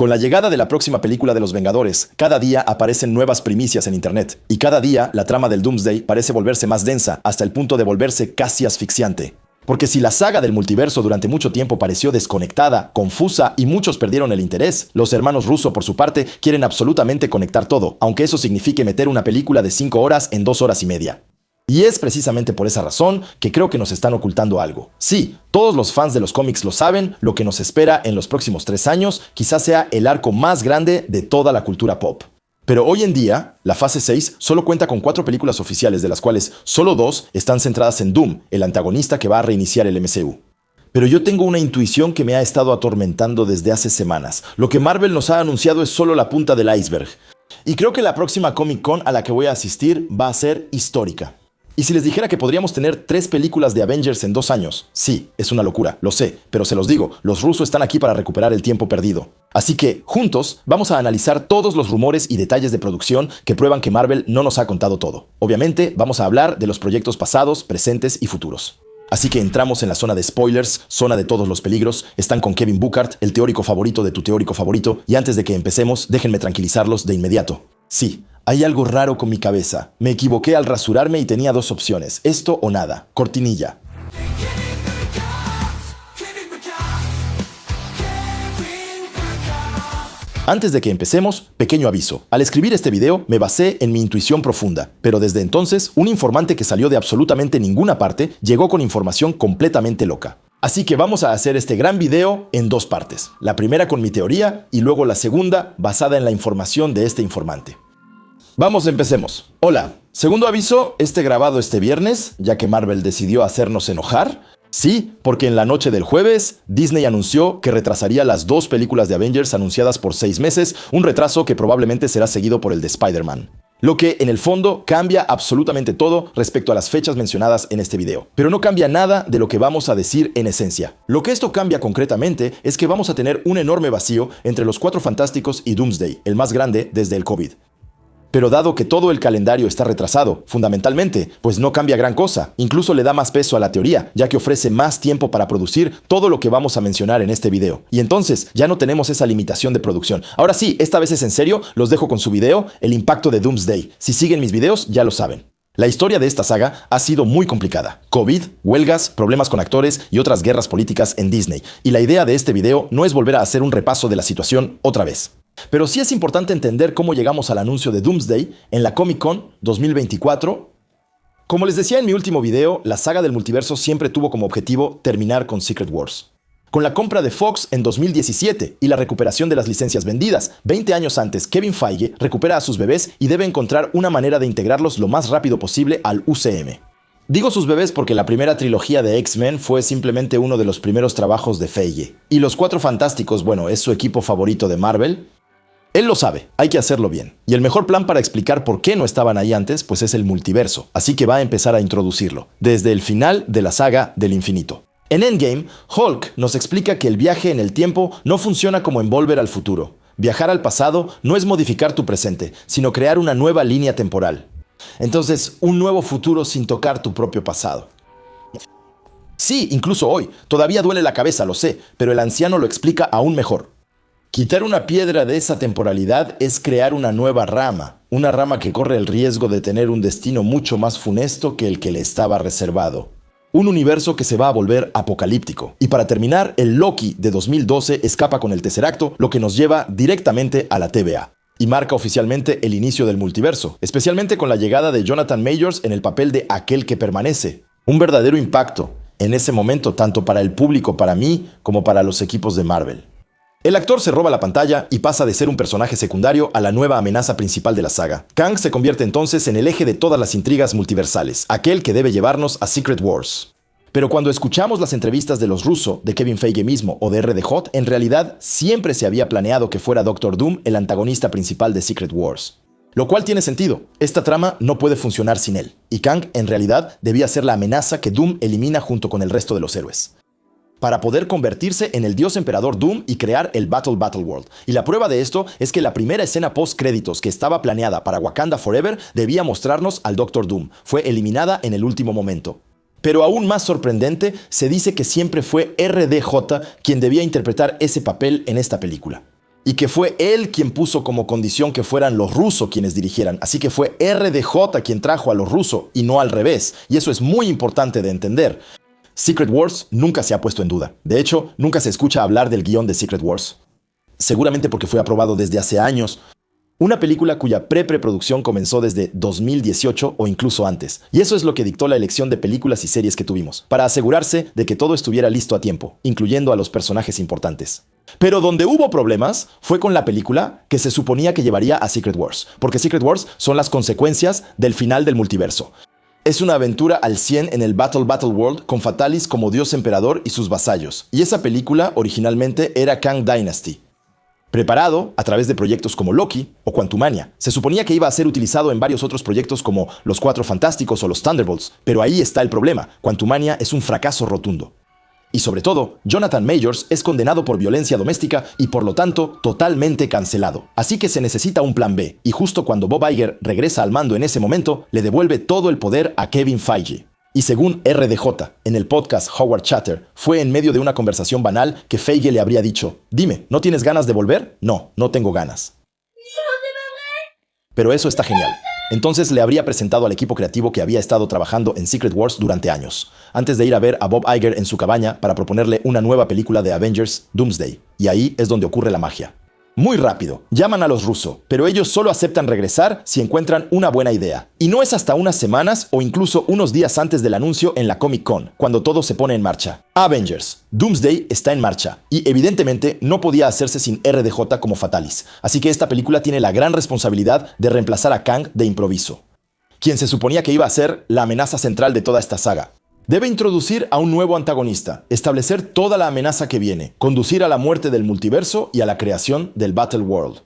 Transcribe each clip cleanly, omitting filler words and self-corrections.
Con la llegada de la próxima película de Los Vengadores, cada día aparecen nuevas primicias en Internet, y cada día la trama del Doomsday parece volverse más densa hasta el punto de volverse casi asfixiante. Porque si la saga del multiverso durante mucho tiempo pareció desconectada, confusa y muchos perdieron el interés, los hermanos Russo por su parte quieren absolutamente conectar todo, aunque eso signifique meter una película de 5 horas en 2 horas y media. Y es precisamente por esa razón que creo que nos están ocultando algo. Sí, todos los fans de los cómics lo saben, lo que nos espera en los próximos 3 años quizás sea el arco más grande de toda la cultura pop. Pero hoy en día, la fase 6 solo cuenta con 4 películas oficiales, de las cuales solo 2 están centradas en Doom, el antagonista que va a reiniciar el MCU. Pero yo tengo una intuición que me ha estado atormentando desde hace semanas. Lo que Marvel nos ha anunciado es solo la punta del iceberg. Y creo que la próxima Comic Con a la que voy a asistir va a ser histórica. Y si les dijera que podríamos tener 3 películas de Avengers en 2 años, sí, es una locura, lo sé, pero se los digo, los rusos están aquí para recuperar el tiempo perdido. Así que, juntos, vamos a analizar todos los rumores y detalles de producción que prueban que Marvel no nos ha contado todo. Obviamente, vamos a hablar de los proyectos pasados, presentes y futuros. Así que entramos en la zona de spoilers, zona de todos los peligros. Están con Kevin Burkhardt, el teórico favorito de tu teórico favorito, y antes de que empecemos, déjenme tranquilizarlos de inmediato. Sí. Hay algo raro con mi cabeza. Me equivoqué al rasurarme y tenía 2 opciones, esto o nada. Cortinilla. Antes de que empecemos, pequeño aviso. Al escribir este video me basé en mi intuición profunda, pero desde entonces, un informante que salió de absolutamente ninguna parte llegó con información completamente loca. Así que vamos a hacer este gran video en 2 partes. La primera con mi teoría y luego la segunda basada en la información de este informante. Vamos, empecemos. Hola, segundo aviso, grabado este viernes, ya que Marvel decidió hacernos enojar. Sí, porque en la noche del jueves, Disney anunció que retrasaría las 2 películas de Avengers anunciadas por 6 meses, un retraso que probablemente será seguido por el de Spider-Man. Lo que, en el fondo, cambia absolutamente todo respecto a las fechas mencionadas en este video. Pero no cambia nada de lo que vamos a decir en esencia. Lo que esto cambia concretamente es que vamos a tener un enorme vacío entre los 4 Fantásticos y Doomsday, el más grande desde el COVID. Pero dado que todo el calendario está retrasado, fundamentalmente, pues no cambia gran cosa. Incluso le da más peso a la teoría, ya que ofrece más tiempo para producir todo lo que vamos a mencionar en este video. Y entonces, ya no tenemos esa limitación de producción. Ahora sí, esta vez es en serio, los dejo con su video, el impacto de Doomsday. Si siguen mis videos, ya lo saben. La historia de esta saga ha sido muy complicada. COVID, huelgas, problemas con actores y otras guerras políticas en Disney. Y la idea de este video no es volver a hacer un repaso de la situación otra vez. Pero sí es importante entender cómo llegamos al anuncio de Doomsday en la Comic Con 2024. Como les decía en mi último video, la saga del multiverso siempre tuvo como objetivo terminar con Secret Wars. Con la compra de Fox en 2017 y la recuperación de las licencias vendidas, 20 años antes, Kevin Feige recupera a sus bebés y debe encontrar una manera de integrarlos lo más rápido posible al UCM. Digo sus bebés porque la primera trilogía de X-Men fue simplemente uno de los primeros trabajos de Feige. Y los 4 Fantásticos, bueno, es su equipo favorito de Marvel. Él lo sabe, hay que hacerlo bien. Y el mejor plan para explicar por qué no estaban ahí antes, pues es el multiverso. Así que va a empezar a introducirlo, desde el final de la saga del infinito. En Endgame, Hulk nos explica que el viaje en el tiempo no funciona como en Volver al Futuro. Viajar al pasado no es modificar tu presente, sino crear una nueva línea temporal. Entonces, un nuevo futuro sin tocar tu propio pasado. Sí, incluso hoy. Todavía duele la cabeza, lo sé, pero el anciano lo explica aún mejor. Quitar una piedra de esa temporalidad es crear una nueva rama. Una rama que corre el riesgo de tener un destino mucho más funesto que el que le estaba reservado. Un universo que se va a volver apocalíptico. Y para terminar, el Loki de 2012 escapa con el Tesseracto, lo que nos lleva directamente a la TVA. Y marca oficialmente el inicio del multiverso, especialmente con la llegada de Jonathan Majors en el papel de aquel que permanece. Un verdadero impacto, en ese momento, tanto para el público, para mí, como para los equipos de Marvel. El actor se roba la pantalla y pasa de ser un personaje secundario a la nueva amenaza principal de la saga. Kang se convierte entonces en el eje de todas las intrigas multiversales, aquel que debe llevarnos a Secret Wars. Pero cuando escuchamos las entrevistas de los Russo, de Kevin Feige mismo o de RDJ, en realidad siempre se había planeado que fuera Doctor Doom el antagonista principal de Secret Wars. Lo cual tiene sentido, esta trama no puede funcionar sin él, y Kang en realidad debía ser la amenaza que Doom elimina junto con el resto de los héroes, para poder convertirse en el dios emperador Doom y crear el Battle World. Y la prueba de esto es que la primera escena post-créditos que estaba planeada para Wakanda Forever debía mostrarnos al Doctor Doom. Fue eliminada en el último momento. Pero aún más sorprendente, se dice que siempre fue RDJ quien debía interpretar ese papel en esta película. y que fue él quien puso como condición que fueran los rusos quienes dirigieran. Así que fue RDJ quien trajo a los rusos y no al revés. Y eso es muy importante de entender. Secret Wars nunca se ha puesto en duda. De hecho, nunca se escucha hablar del guión de Secret Wars. Seguramente porque fue aprobado desde hace años. Una película cuya preproducción comenzó desde 2018 o incluso antes. Y eso es lo que dictó la elección de películas y series que tuvimos, para asegurarse de que todo estuviera listo a tiempo, incluyendo a los personajes importantes. Pero donde hubo problemas fue con la película que se suponía que llevaría a Secret Wars, porque Secret Wars son las consecuencias del final del multiverso. Es una aventura al 100 en el Battle World con Fatalis como dios emperador y sus vasallos. Y esa película originalmente era Kang Dynasty, preparado a través de proyectos como Loki o Quantumania. Se suponía que iba a ser utilizado en varios otros proyectos como Los Cuatro Fantásticos o los Thunderbolts, pero ahí está el problema. Quantumania es un fracaso rotundo. Y sobre todo, Jonathan Majors es condenado por violencia doméstica y por lo tanto totalmente cancelado. Así que se necesita un plan B, y justo cuando Bob Iger regresa al mando en ese momento, le devuelve todo el poder a Kevin Feige. Y según RDJ, en el podcast Howard Chatter, fue en medio de una conversación banal que Feige le habría dicho: dime, ¿no tienes ganas de volver? No, no tengo ganas. Pero eso está genial. Entonces le habría presentado al equipo creativo que había estado trabajando en Secret Wars durante años, antes de ir a ver a Bob Iger en su cabaña para proponerle una nueva película de Avengers, Doomsday. Y ahí es donde ocurre la magia. Muy rápido, llaman a los rusos, pero ellos solo aceptan regresar si encuentran una buena idea. Y no es hasta unas semanas o incluso unos días antes del anuncio en la Comic Con, cuando todo se pone en marcha. Avengers, Doomsday está en marcha, y evidentemente no podía hacerse sin RDJ como Fatalis, así que esta película tiene la gran responsabilidad de reemplazar a Kang de improviso, quien se suponía que iba a ser la amenaza central de toda esta saga. Debe introducir a un nuevo antagonista, establecer toda la amenaza que viene, conducir a la muerte del multiverso y a la creación del Battle World.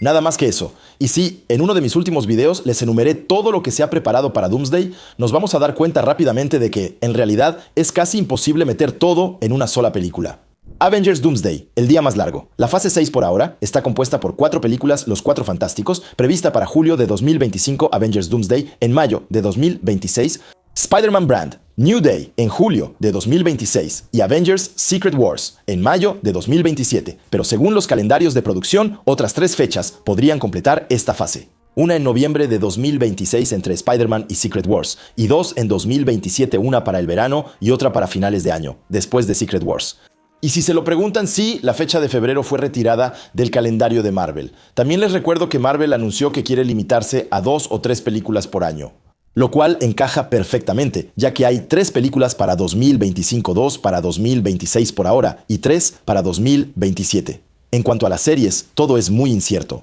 Nada más que eso. Y si en uno de mis últimos videos les enumeré todo lo que se ha preparado para Doomsday, nos vamos a dar cuenta rápidamente de que, en realidad, es casi imposible meter todo en una sola película. Avengers Doomsday, el día más largo. La fase 6 por ahora está compuesta por 4 películas, Los Cuatro Fantásticos, prevista para julio de 2025, Avengers Doomsday, en mayo de 2026, Spider-Man Brand, New Day en julio de 2026 y Avengers Secret Wars en mayo de 2027, pero según los calendarios de producción, otras 3 fechas podrían completar esta fase. Una en noviembre de 2026 entre Spider-Man y Secret Wars, y 2 en 2027, una para el verano y otra para finales de año, después de Secret Wars. Y si se lo preguntan, sí, la fecha de febrero fue retirada del calendario de Marvel. También les recuerdo que Marvel anunció que quiere limitarse a 2 o 3 películas por año, lo cual encaja perfectamente, ya que hay 3 películas para 2025, 2 para 2026 por ahora y 3 para 2027. En cuanto a las series, todo es muy incierto.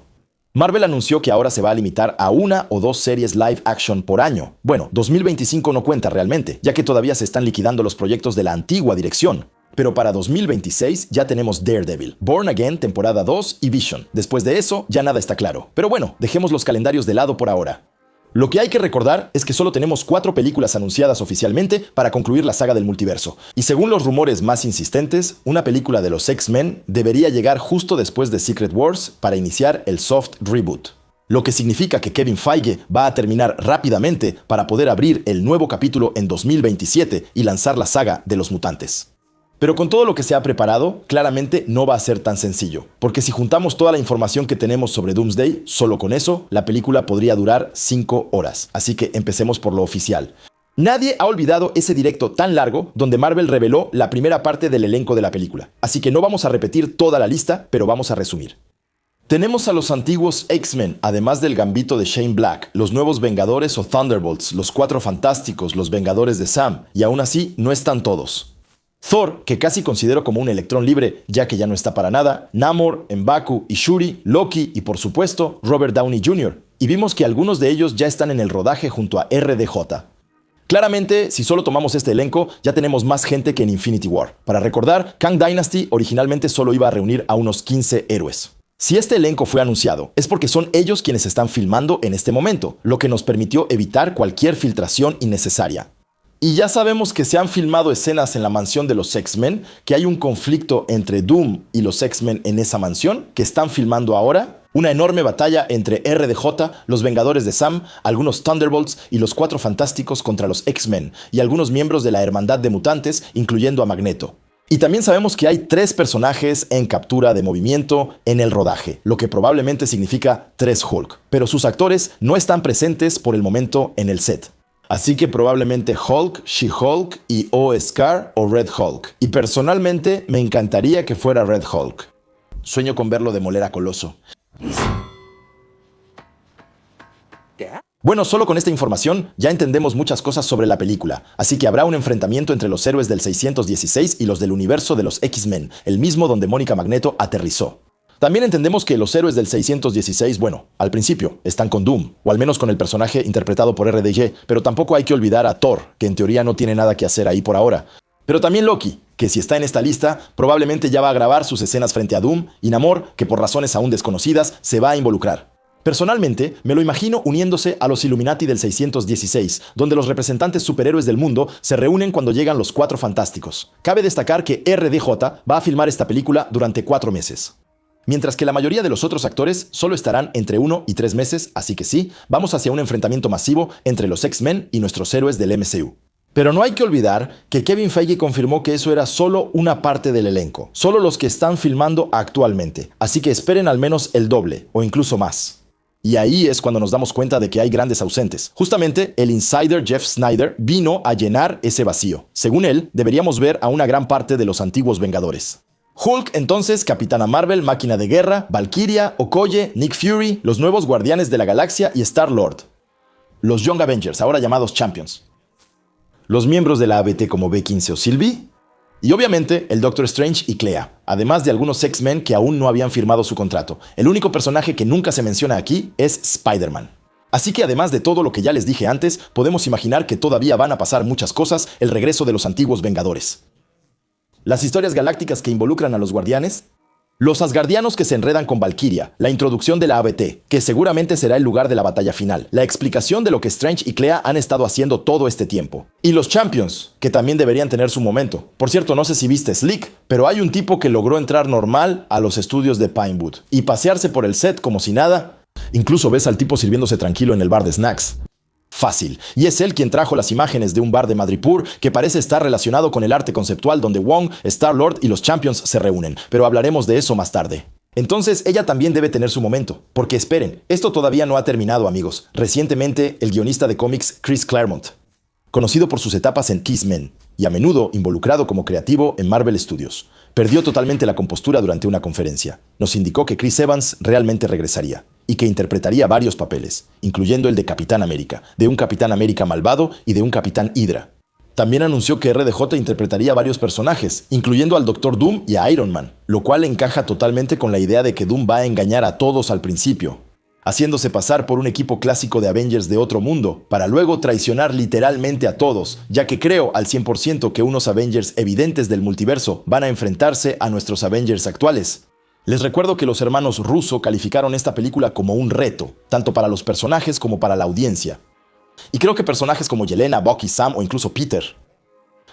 Marvel anunció que ahora se va a limitar a 1 o 2 series live action por año. Bueno, 2025 no cuenta realmente, ya que todavía se están liquidando los proyectos de la antigua dirección. Pero para 2026 ya tenemos Daredevil, Born Again temporada 2 y Vision. Después de eso ya nada está claro. Pero bueno, dejemos los calendarios de lado por ahora. Lo que hay que recordar es que solo tenemos 4 películas anunciadas oficialmente para concluir la saga del multiverso. Y según los rumores más insistentes, una película de los X-Men debería llegar justo después de Secret Wars para iniciar el soft reboot. Lo que significa que Kevin Feige va a terminar rápidamente para poder abrir el nuevo capítulo en 2027 y lanzar la saga de los mutantes. Pero con todo lo que se ha preparado, claramente no va a ser tan sencillo, porque si juntamos toda la información que tenemos sobre Doomsday, solo con eso, la película podría durar 5 horas. Así que empecemos por lo oficial. Nadie ha olvidado ese directo tan largo donde Marvel reveló la primera parte del elenco de la película. Así que no vamos a repetir toda la lista, pero vamos a resumir. Tenemos a los antiguos X-Men, además del Gambito de Shane Black, los nuevos Vengadores o Thunderbolts, los Cuatro Fantásticos, los Vengadores de Sam, y aún así no están todos. Thor, que casi considero como un electrón libre, ya que ya no está para nada, Namor, M'Baku y Shuri, Loki y por supuesto Robert Downey Jr. Y vimos que algunos de ellos ya están en el rodaje junto a RDJ. Claramente, si solo tomamos este elenco, ya tenemos más gente que en Infinity War. Para recordar, Kang Dynasty originalmente solo iba a reunir a unos 15 héroes. Si este elenco fue anunciado, es porque son ellos quienes están filmando en este momento, lo que nos permitió evitar cualquier filtración innecesaria. Y ya sabemos que se han filmado escenas en la mansión de los X-Men, que hay un conflicto entre Doom y los X-Men en esa mansión, que están filmando ahora. Una enorme batalla entre RDJ, los Vengadores de Sam, algunos Thunderbolts y los Cuatro Fantásticos contra los X-Men, y algunos miembros de la Hermandad de Mutantes, incluyendo a Magneto. Y también sabemos que hay 3 personajes en captura de movimiento en el rodaje, lo que probablemente significa 3 Hulk, pero sus actores no están presentes por el momento en el set. Así que probablemente Hulk, She-Hulk y o Scar o Red Hulk. Y personalmente me encantaría que fuera Red Hulk. Sueño con verlo demoler a Coloso. Bueno, solo con esta información ya entendemos muchas cosas sobre la película, así que habrá un enfrentamiento entre los héroes del 616 y los del universo de los X-Men, el mismo donde Mónica Magneto aterrizó. También entendemos que los héroes del 616, bueno, al principio, están con Doom, o al menos con el personaje interpretado por RDJ, pero tampoco hay que olvidar a Thor, que en teoría no tiene nada que hacer ahí por ahora. Pero también Loki, que si está en esta lista, probablemente ya va a grabar sus escenas frente a Doom, y Namor, que por razones aún desconocidas, se va a involucrar. Personalmente, me lo imagino uniéndose a los Illuminati del 616, donde los representantes superhéroes del mundo se reúnen cuando llegan los Cuatro Fantásticos. Cabe destacar que RDJ va a filmar esta película durante 4 meses. Mientras que la mayoría de los otros actores solo estarán entre 1 y 3 meses, así que sí, vamos hacia un enfrentamiento masivo entre los X-Men y nuestros héroes del MCU. Pero no hay que olvidar que Kevin Feige confirmó que eso era solo una parte del elenco, solo los que están filmando actualmente, así que esperen al menos el doble o incluso más. Y ahí es cuando nos damos cuenta de que hay grandes ausentes. Justamente, el insider Jeff Snyder vino a llenar ese vacío. Según él, deberíamos ver a una gran parte de los antiguos Vengadores. Hulk, entonces, Capitana Marvel, Máquina de Guerra, Valkyria, Okoye, Nick Fury, los nuevos Guardianes de la Galaxia y Star-Lord. Los Young Avengers, ahora llamados Champions. Los miembros de la ABT como B-15 o Sylvie. Y obviamente el Doctor Strange y Clea, además de algunos X-Men que aún no habían firmado su contrato. El único personaje que nunca se menciona aquí es Spider-Man. Así que además de todo lo que ya les dije antes, podemos imaginar que todavía van a pasar muchas cosas, el regreso de los antiguos Vengadores. Las historias galácticas que involucran a los Guardianes, los Asgardianos que se enredan con Valkyria, la introducción de la ABT, que seguramente será el lugar de la batalla final, la explicación de lo que Strange y Clea han estado haciendo todo este tiempo. Y los Champions, que también deberían tener su momento. Por cierto, no sé si viste Sleek, pero hay un tipo que logró entrar normal a los estudios de Pinewood y pasearse por el set como si nada. Incluso ves al tipo sirviéndose tranquilo en el bar de snacks. Fácil. Y es él quien trajo las imágenes de un bar de Madripoor que parece estar relacionado con el arte conceptual donde Wong, Star-Lord y los Champions se reúnen, pero hablaremos de eso más tarde. Entonces ella también debe tener su momento, porque esperen, esto todavía no ha terminado, amigos. Recientemente, el guionista de cómics Chris Claremont, conocido por sus etapas en X-Men y a menudo involucrado como creativo en Marvel Studios, perdió totalmente la compostura durante una conferencia. Nos indicó que Chris Evans realmente regresaría y que interpretaría varios papeles, incluyendo el de Capitán América, de un Capitán América malvado y de un Capitán Hydra. También anunció que RDJ interpretaría varios personajes, incluyendo al Doctor Doom y a Iron Man, lo cual encaja totalmente con la idea de que Doom va a engañar a todos al principio, haciéndose pasar por un equipo clásico de Avengers de otro mundo, para luego traicionar literalmente a todos, ya que creo al 100% que unos Avengers evidentes del multiverso van a enfrentarse a nuestros Avengers actuales. Les recuerdo que los hermanos Russo calificaron esta película como un reto, tanto para los personajes como para la audiencia. Y creo que personajes como Yelena, Bucky, Sam o incluso Peter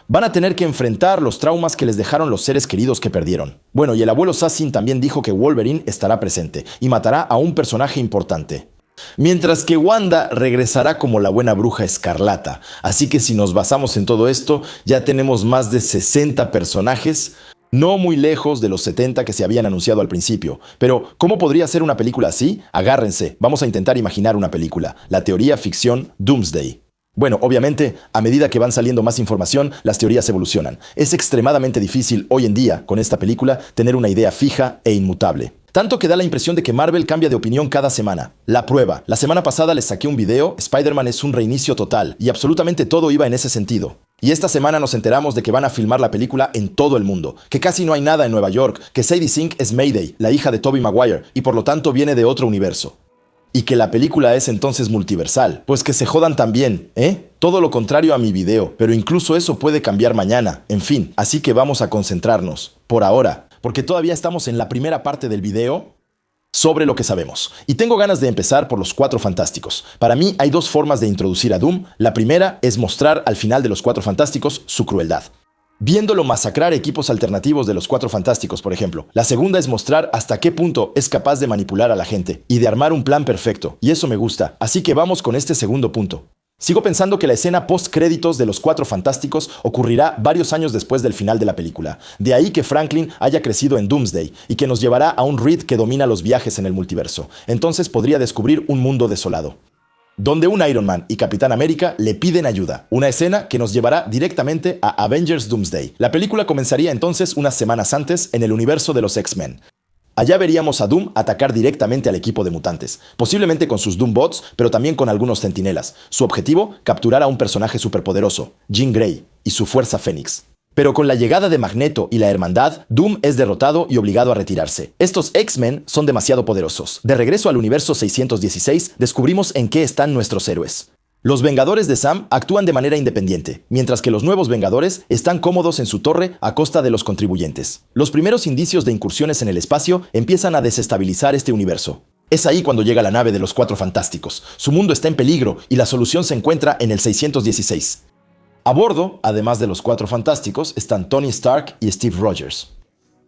van a tener que enfrentar los traumas que les dejaron los seres queridos que perdieron. Bueno, y el abuelo Sassin también dijo que Wolverine estará presente y matará a un personaje importante. Mientras que Wanda regresará como la buena bruja escarlata. Así que si nos basamos en todo esto, ya tenemos más de 60 personajes, no muy lejos de los 70 que se habían anunciado al principio. Pero, ¿cómo podría ser una película así? Agárrense, vamos a intentar imaginar una película. La teoría ficción Doomsday. Bueno, obviamente, a medida que van saliendo más información, las teorías evolucionan. Es extremadamente difícil hoy en día, con esta película, tener una idea fija e inmutable. Tanto que da la impresión de que Marvel cambia de opinión cada semana. La prueba. La semana pasada les saqué un video, Spider-Man es un reinicio total, y absolutamente todo iba en ese sentido. Y esta semana nos enteramos de que van a filmar la película en todo el mundo, que casi no hay nada en Nueva York, que Sadie Sink es Mayday, la hija de Tobey Maguire, y por lo tanto viene de otro universo. Y que la película es entonces multiversal. Pues que se jodan también, ¿eh? Todo lo contrario a mi video, pero incluso eso puede cambiar mañana. En fin, así que vamos a concentrarnos, por ahora, porque todavía estamos en la primera parte del video sobre lo que sabemos. Y tengo ganas de empezar por los Cuatro Fantásticos. Para mí hay 2 formas de introducir a Doom. La primera es mostrar al final de los Cuatro Fantásticos su crueldad, viéndolo masacrar equipos alternativos de los Cuatro Fantásticos, por ejemplo. La segunda es mostrar hasta qué punto es capaz de manipular a la gente y de armar un plan perfecto. Y eso me gusta. Así que vamos con este segundo punto. Sigo pensando que la escena post-créditos de los Cuatro Fantásticos ocurrirá varios años después del final de la película. De ahí que Franklin haya crecido en Doomsday y que nos llevará a un Reed que domina los viajes en el multiverso. Entonces podría descubrir un mundo desolado, donde un Iron Man y Capitán América le piden ayuda. Una escena que nos llevará directamente a Avengers Doomsday. La película comenzaría entonces unas semanas antes en el universo de los X-Men. Allá veríamos a Doom atacar directamente al equipo de mutantes, posiblemente con sus Doombots, pero también con algunos centinelas. Su objetivo, capturar a un personaje superpoderoso, Jean Grey, y su Fuerza Fénix. Pero con la llegada de Magneto y la Hermandad, Doom es derrotado y obligado a retirarse. Estos X-Men son demasiado poderosos. De regreso al universo 616, descubrimos en qué están nuestros héroes. Los Vengadores de Sam actúan de manera independiente, mientras que los nuevos Vengadores están cómodos en su torre a costa de los contribuyentes. Los primeros indicios de incursiones en el espacio empiezan a desestabilizar este universo. Es ahí cuando llega la nave de los Cuatro Fantásticos. Su mundo está en peligro y la solución se encuentra en el 616. A bordo, además de los Cuatro Fantásticos, están Tony Stark y Steve Rogers.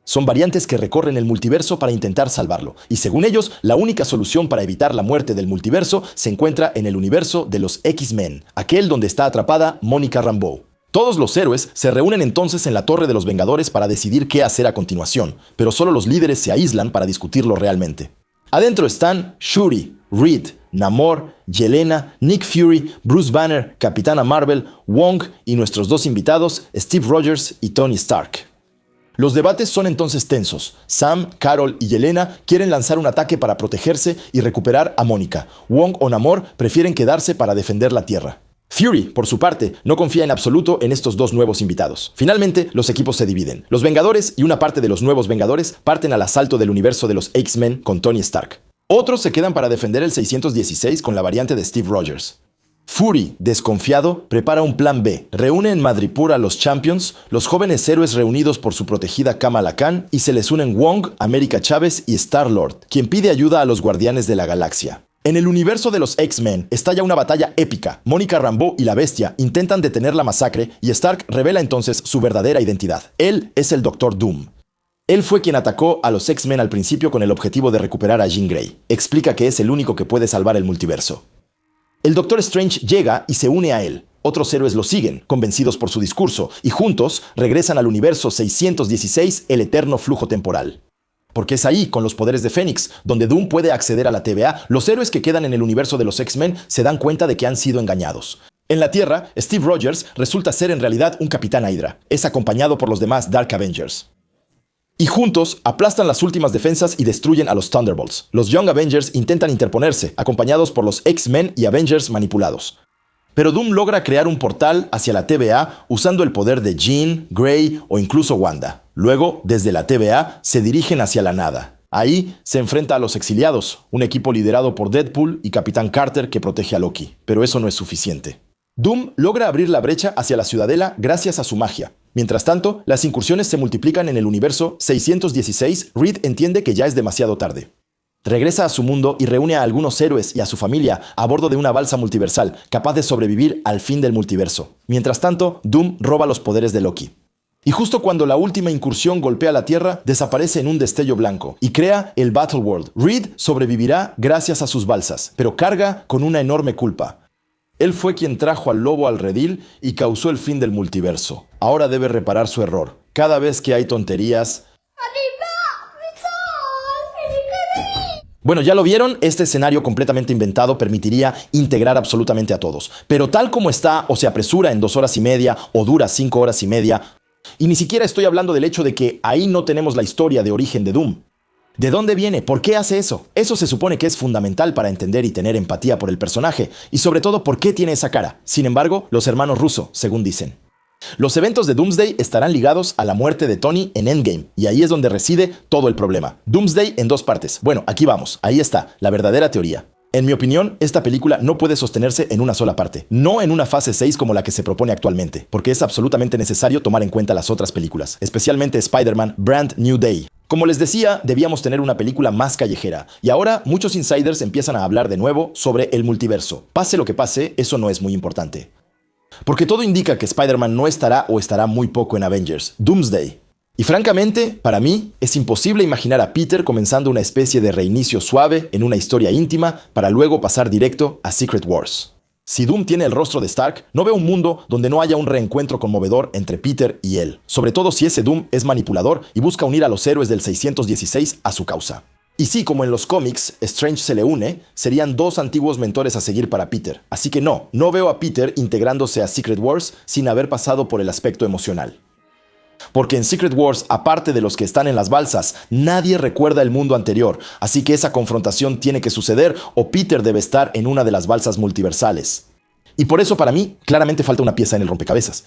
Son variantes que recorren el multiverso para intentar salvarlo, y según ellos, la única solución para evitar la muerte del multiverso se encuentra en el universo de los X-Men, aquel donde está atrapada Monica Rambeau. Todos los héroes se reúnen entonces en la Torre de los Vengadores para decidir qué hacer a continuación, pero solo los líderes se aíslan para discutirlo realmente. Adentro están Shuri, Reed, Namor, Yelena, Nick Fury, Bruce Banner, Capitana Marvel, Wong y nuestros dos invitados, Steve Rogers y Tony Stark. Los debates son entonces tensos. Sam, Carol y Yelena quieren lanzar un ataque para protegerse y recuperar a Mónica. Wong o Namor prefieren quedarse para defender la Tierra. Fury, por su parte, no confía en absoluto en estos dos nuevos invitados. Finalmente, los equipos se dividen. Los Vengadores y una parte de los nuevos Vengadores parten al asalto del universo de los X-Men con Tony Stark. Otros se quedan para defender el 616 con la variante de Steve Rogers. Fury, desconfiado, prepara un plan B. Reúne en Madripoor a los Champions, los jóvenes héroes reunidos por su protegida Kamala Khan, y se les unen Wong, América Chávez y Star-Lord, quien pide ayuda a los Guardianes de la Galaxia. En el universo de los X-Men estalla una batalla épica. Monica Rambeau y la Bestia intentan detener la masacre y Stark revela entonces su verdadera identidad. Él es el Doctor Doom. Él fue quien atacó a los X-Men al principio con el objetivo de recuperar a Jean Grey. Explica que es el único que puede salvar el multiverso. El Doctor Strange llega y se une a él. Otros héroes lo siguen, convencidos por su discurso, y juntos regresan al universo 616, el eterno flujo temporal. Porque es ahí, con los poderes de Fénix, donde Doom puede acceder a la TVA, los héroes que quedan en el universo de los X-Men se dan cuenta de que han sido engañados. En la Tierra, Steve Rogers resulta ser en realidad un Capitán Hydra. Es acompañado por los demás Dark Avengers. Y juntos aplastan las últimas defensas y destruyen a los Thunderbolts. Los Young Avengers intentan interponerse, acompañados por los X-Men y Avengers manipulados. Pero Doom logra crear un portal hacia la TVA usando el poder de Jean, Grey o incluso Wanda. Luego, desde la TVA, se dirigen hacia la nada. Ahí se enfrenta a los exiliados, un equipo liderado por Deadpool y Capitán Carter que protege a Loki. Pero eso no es suficiente. Doom logra abrir la brecha hacia la Ciudadela gracias a su magia. Mientras tanto, las incursiones se multiplican en el universo 616. Reed entiende que ya es demasiado tarde. Regresa a su mundo y reúne a algunos héroes y a su familia a bordo de una balsa multiversal, capaz de sobrevivir al fin del multiverso. Mientras tanto, Doom roba los poderes de Loki. Y justo cuando la última incursión golpea la Tierra, desaparece en un destello blanco y crea el Battleworld. Reed sobrevivirá gracias a sus balsas, pero carga con una enorme culpa. Él fue quien trajo al lobo al redil y causó el fin del multiverso. Ahora debe reparar su error. Cada vez que hay tonterías... Bueno, ya lo vieron, este escenario completamente inventado permitiría integrar absolutamente a todos. Pero tal como está, o se apresura en 2 horas y media, o dura 5 horas y media, y ni siquiera estoy hablando del hecho de que ahí no tenemos la historia de origen de Doom. ¿De dónde viene? ¿Por qué hace eso? Eso se supone que es fundamental para entender y tener empatía por el personaje, y sobre todo por qué tiene esa cara. Sin embargo, los hermanos Russo, según dicen. Los eventos de Doomsday estarán ligados a la muerte de Tony en Endgame, y ahí es donde reside todo el problema. Doomsday en 2 partes. Bueno, aquí vamos, ahí está, la verdadera teoría. En mi opinión, esta película no puede sostenerse en una sola parte, no en una fase 6 como la que se propone actualmente, porque es absolutamente necesario tomar en cuenta las otras películas, especialmente Spider-Man Brand New Day. Como les decía, debíamos tener una película más callejera, y ahora muchos insiders empiezan a hablar de nuevo sobre el multiverso. Pase lo que pase, eso no es muy importante. Porque todo indica que Spider-Man no estará o estará muy poco en Avengers Doomsday. Y francamente, para mí, es imposible imaginar a Peter comenzando una especie de reinicio suave en una historia íntima para luego pasar directo a Secret Wars. Si Doom tiene el rostro de Stark, no veo un mundo donde no haya un reencuentro conmovedor entre Peter y él, sobre todo si ese Doom es manipulador y busca unir a los héroes del 616 a su causa. Y sí, como en los cómics, Strange se le une, serían dos antiguos mentores a seguir para Peter. Así que no veo a Peter integrándose a Secret Wars sin haber pasado por el aspecto emocional. Porque en Secret Wars, aparte de los que están en las balsas, nadie recuerda el mundo anterior, así que esa confrontación tiene que suceder o Peter debe estar en una de las balsas multiversales. Y por eso para mí, claramente falta una pieza en el rompecabezas.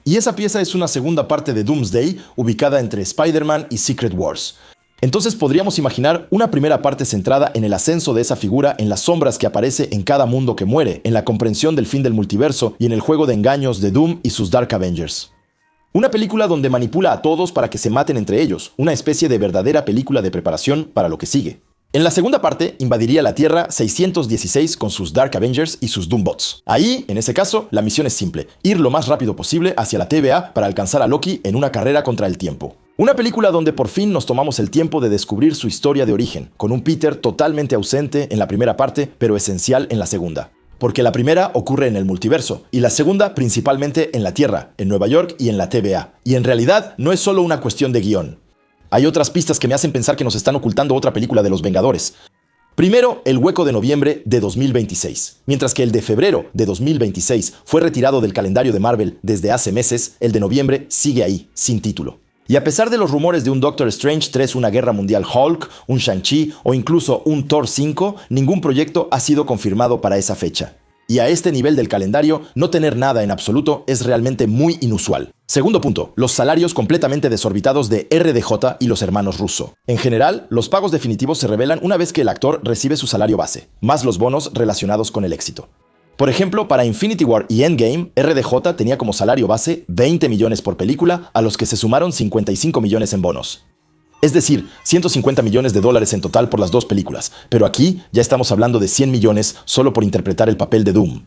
Y esa pieza es una segunda parte de Doomsday, ubicada entre Spider-Man y Secret Wars. Entonces podríamos imaginar una primera parte centrada en el ascenso de esa figura en las sombras que aparece en cada mundo que muere, en la comprensión del fin del multiverso y en el juego de engaños de Doom y sus Dark Avengers. Una película donde manipula a todos para que se maten entre ellos, una especie de verdadera película de preparación para lo que sigue. En la segunda parte, invadiría la Tierra 616 con sus Dark Avengers y sus Doombots. Ahí, en ese caso, la misión es simple, ir lo más rápido posible hacia la TVA para alcanzar a Loki en una carrera contra el tiempo. Una película donde por fin nos tomamos el tiempo de descubrir su historia de origen, con un Peter totalmente ausente en la primera parte, pero esencial en la segunda. Porque la primera ocurre en el multiverso, y la segunda principalmente en la Tierra, en Nueva York y en la TVA. Y en realidad no es solo una cuestión de guión. Hay otras pistas que me hacen pensar que nos están ocultando otra película de los Vengadores. Primero, el hueco de noviembre de 2026. Mientras que el de febrero de 2026 fue retirado del calendario de Marvel desde hace meses, el de noviembre sigue ahí, sin título. Y a pesar de los rumores de un Doctor Strange 3, una Guerra Mundial Hulk, un Shang-Chi o incluso un Thor 5, ningún proyecto ha sido confirmado para esa fecha. Y a este nivel del calendario, no tener nada en absoluto es realmente muy inusual. Segundo punto, los salarios completamente desorbitados de RDJ y los hermanos Russo. En general, los pagos definitivos se revelan una vez que el actor recibe su salario base, más los bonos relacionados con el éxito. Por ejemplo, para Infinity War y Endgame, RDJ tenía como salario base 20 millones por película, a los que se sumaron 55 millones en bonos. Es decir, 150 millones de dólares en total por las dos películas, pero aquí ya estamos hablando de 100 millones solo por interpretar el papel de Doom.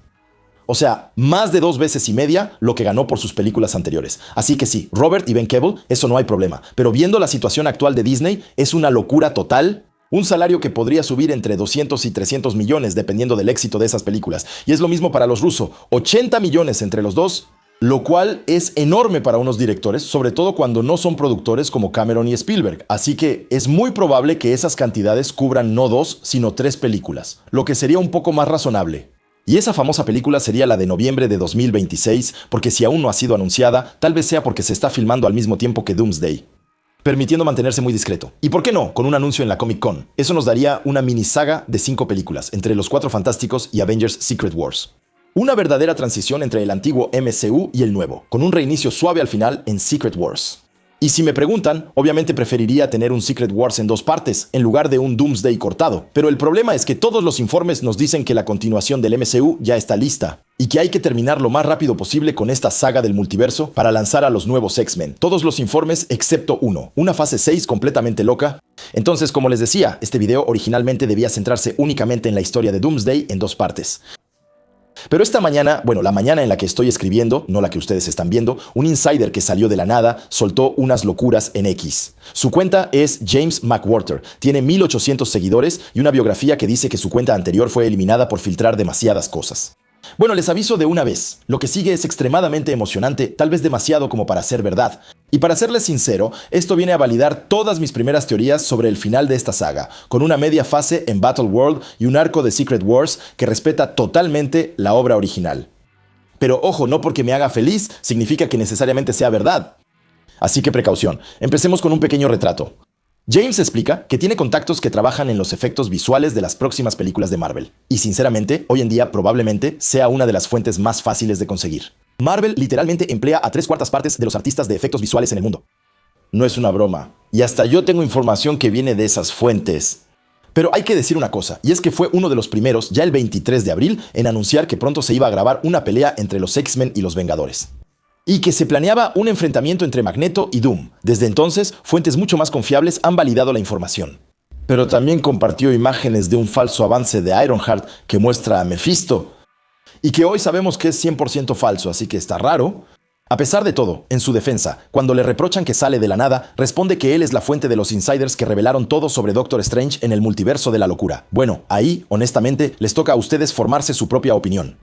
O sea, más de 2 veces y media lo que ganó por sus películas anteriores. Así que sí, Robert y Ben Cable, eso no hay problema. Pero viendo la situación actual de Disney, es una locura total. Un salario que podría subir entre 200 y 300 millones dependiendo del éxito de esas películas. Y es lo mismo para los Russo, 80 millones entre los dos, lo cual es enorme para unos directores, sobre todo cuando no son productores como Cameron y Spielberg. Así que es muy probable que esas cantidades cubran no 2, sino 3 películas, lo que sería un poco más razonable. Y esa famosa película sería la de noviembre de 2026, porque si aún no ha sido anunciada, tal vez sea porque se está filmando al mismo tiempo que Doomsday, permitiendo mantenerse muy discreto. ¿Y por qué no? Con un anuncio en la Comic Con. Eso nos daría una mini saga de 5 películas, entre Los Cuatro Fantásticos y Avengers Secret Wars. Una verdadera transición entre el antiguo MCU y el nuevo, con un reinicio suave al final en Secret Wars. Y si me preguntan, obviamente preferiría tener un Secret Wars en 2 partes, en lugar de un Doomsday cortado. Pero el problema es que todos los informes nos dicen que la continuación del MCU ya está lista, y que hay que terminar lo más rápido posible con esta saga del multiverso para lanzar a los nuevos X-Men. Todos los informes excepto uno, una fase 6 completamente loca. Entonces, como les decía, este video originalmente debía centrarse únicamente en la historia de Doomsday en 2 partes. Pero esta mañana, bueno, la mañana en la que estoy escribiendo, no la que ustedes están viendo, un insider que salió de la nada soltó unas locuras en X. Su cuenta es James McWhorter, tiene 1800 seguidores y una biografía que dice que su cuenta anterior fue eliminada por filtrar demasiadas cosas. Bueno, les aviso de una vez, lo que sigue es extremadamente emocionante, tal vez demasiado como para ser verdad. Y para serles sincero, esto viene a validar todas mis primeras teorías sobre el final de esta saga, con una media fase en Battleworld y un arco de Secret Wars que respeta totalmente la obra original. Pero ojo, no porque me haga feliz significa que necesariamente sea verdad. Así que precaución, empecemos con un pequeño retrato. James explica que tiene contactos que trabajan en los efectos visuales de las próximas películas de Marvel. Y sinceramente, hoy en día probablemente sea una de las fuentes más fáciles de conseguir. Marvel literalmente emplea a 3/4 partes de los artistas de efectos visuales en el mundo. No es una broma. Y hasta yo tengo información que viene de esas fuentes. Pero hay que decir una cosa, y es que fue uno de los primeros, ya el 23 de abril, en anunciar que pronto se iba a grabar una pelea entre los X-Men y los Vengadores. Y que se planeaba un enfrentamiento entre Magneto y Doom. Desde entonces, fuentes mucho más confiables han validado la información. Pero también compartió imágenes de un falso avance de Ironheart que muestra a Mephisto, y que hoy sabemos que es 100% falso, así que está raro. A pesar de todo, en su defensa, cuando le reprochan que sale de la nada, responde que él es la fuente de los insiders que revelaron todo sobre Doctor Strange en el multiverso de la locura. Bueno, ahí, honestamente, les toca a ustedes formarse su propia opinión.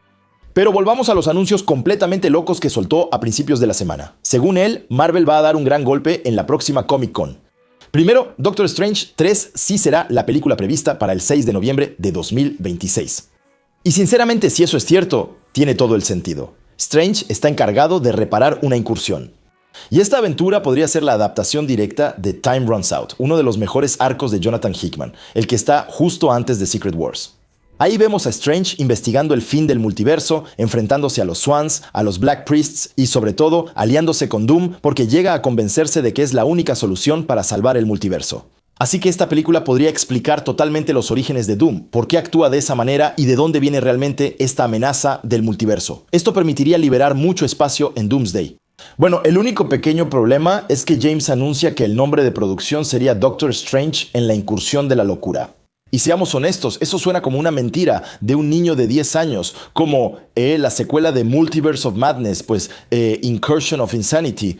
Pero volvamos a los anuncios completamente locos que soltó a principios de la semana. Según él, Marvel va a dar un gran golpe en la próxima Comic Con. Primero, Doctor Strange 3 sí será la película prevista para el 6 de noviembre de 2026. Y sinceramente, si eso es cierto, tiene todo el sentido. Strange está encargado de reparar una incursión. Y esta aventura podría ser la adaptación directa de Time Runs Out, uno de los mejores arcos de Jonathan Hickman, el que está justo antes de Secret Wars. Ahí vemos a Strange investigando el fin del multiverso, enfrentándose a los Swans, a los Black Priests y sobre todo aliándose con Doom porque llega a convencerse de que es la única solución para salvar el multiverso. Así que esta película podría explicar totalmente los orígenes de Doom, por qué actúa de esa manera y de dónde viene realmente esta amenaza del multiverso. Esto permitiría liberar mucho espacio en Doomsday. Bueno, el único pequeño problema es que James anuncia que el nombre de producción sería Doctor Strange en la incursión de la locura. Y seamos honestos, eso suena como una mentira de un niño de 10 años, como la secuela de Multiverse of Madness, pues Incursion of Insanity.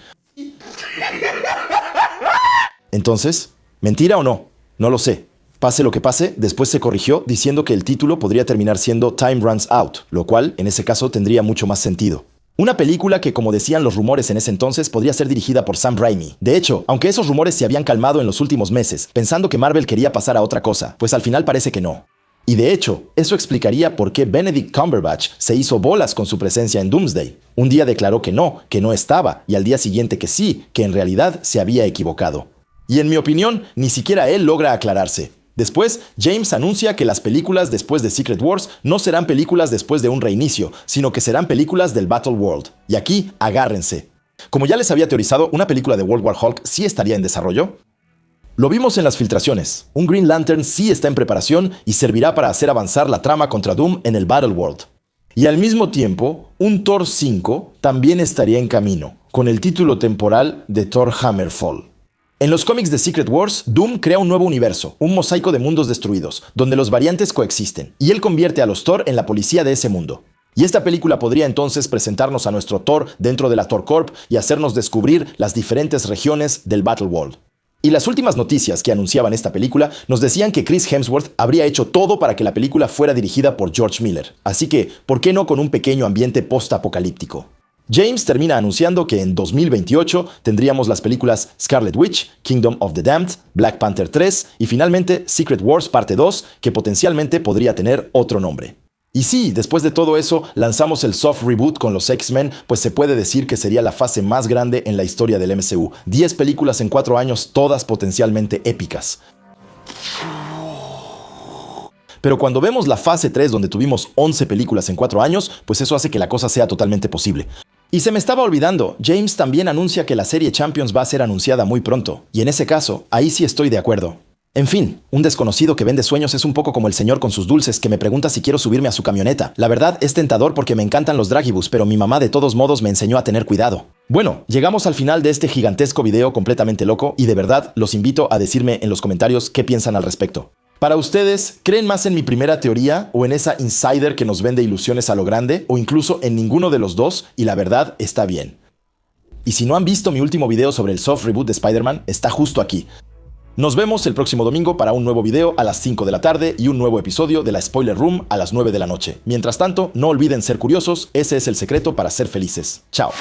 Entonces, ¿mentira o no? No lo sé. Pase lo que pase, después se corrigió diciendo que el título podría terminar siendo Time Runs Out, lo cual en ese caso tendría mucho más sentido. Una película que, como decían los rumores en ese entonces, podría ser dirigida por Sam Raimi. De hecho, aunque esos rumores se habían calmado en los últimos meses, pensando que Marvel quería pasar a otra cosa, pues al final parece que no. Y de hecho, eso explicaría por qué Benedict Cumberbatch se hizo bolas con su presencia en Doomsday. Un día declaró que no estaba, y al día siguiente que sí, que en realidad se había equivocado. Y en mi opinión, ni siquiera él logra aclararse. Después, James anuncia que las películas después de Secret Wars no serán películas después de un reinicio, sino que serán películas del Battle World. Y aquí, agárrense. Como ya les había teorizado, una película de World War Hulk sí estaría en desarrollo. Lo vimos en las filtraciones. Un Green Lantern sí está en preparación y servirá para hacer avanzar la trama contra Doom en el Battle World. Y al mismo tiempo, un Thor 5 también estaría en camino, con el título temporal de Thor Hammerfall. En los cómics de Secret Wars, Doom crea un nuevo universo, un mosaico de mundos destruidos, donde los variantes coexisten, y él convierte a los Thor en la policía de ese mundo. Y esta película podría entonces presentarnos a nuestro Thor dentro de la Thor Corp y hacernos descubrir las diferentes regiones del Battle World. Y las últimas noticias que anunciaban esta película nos decían que Chris Hemsworth habría hecho todo para que la película fuera dirigida por George Miller. Así que, ¿por qué no con un pequeño ambiente post-apocalíptico? James termina anunciando que en 2028 tendríamos las películas Scarlet Witch, Kingdom of the Damned, Black Panther 3 y finalmente Secret Wars Parte 2, que potencialmente podría tener otro nombre. Y sí, después de todo eso, lanzamos el soft reboot con los X-Men, pues se puede decir que sería la fase más grande en la historia del MCU. 10 películas en 4 años, todas potencialmente épicas. Pero cuando vemos la fase 3 donde tuvimos 11 películas en 4 años, pues eso hace que la cosa sea totalmente posible. Y se me estaba olvidando, James también anuncia que la serie Champions va a ser anunciada muy pronto. Y en ese caso, ahí sí estoy de acuerdo. En fin, un desconocido que vende sueños es un poco como el señor con sus dulces que me pregunta si quiero subirme a su camioneta. La verdad es tentador porque me encantan los dragibus, pero mi mamá de todos modos me enseñó a tener cuidado. Bueno, llegamos al final de este gigantesco video completamente loco y de verdad los invito a decirme en los comentarios qué piensan al respecto. Para ustedes, ¿creen más en mi primera teoría o en esa insider que nos vende ilusiones a lo grande o incluso en ninguno de los dos y la verdad está bien? Y si no han visto mi último video sobre el soft reboot de Spider-Man, está justo aquí. Nos vemos el próximo domingo para un nuevo video a las 5 de la tarde y un nuevo episodio de la Spoiler Room a las 9 de la noche. Mientras tanto, no olviden ser curiosos, ese es el secreto para ser felices. Chao.